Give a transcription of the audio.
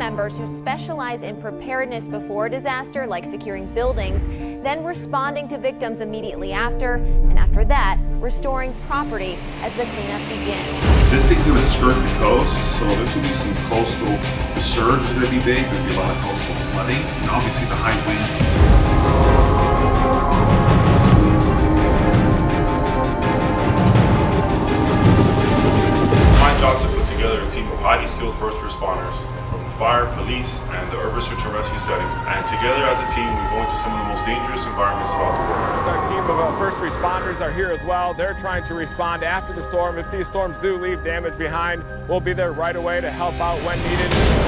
members who specialize in preparedness before disaster, like securing buildings, then responding to victims immediately after, and after that, restoring property as the cleanup begins. This thing's going to skirt the coast, so there should be some coastal, the surge is going to be big, there'll be a lot of coastal flooding, and obviously the high winds. Job to put together a team of highly skilled first responders from the fire, police, and the urban search and rescue setting. And together as a team, we go into some of the most dangerous environments throughout the world. Our team of first responders are here as well. They're trying to respond after the storm. If these storms do leave damage behind, we'll be there right away to help out when needed.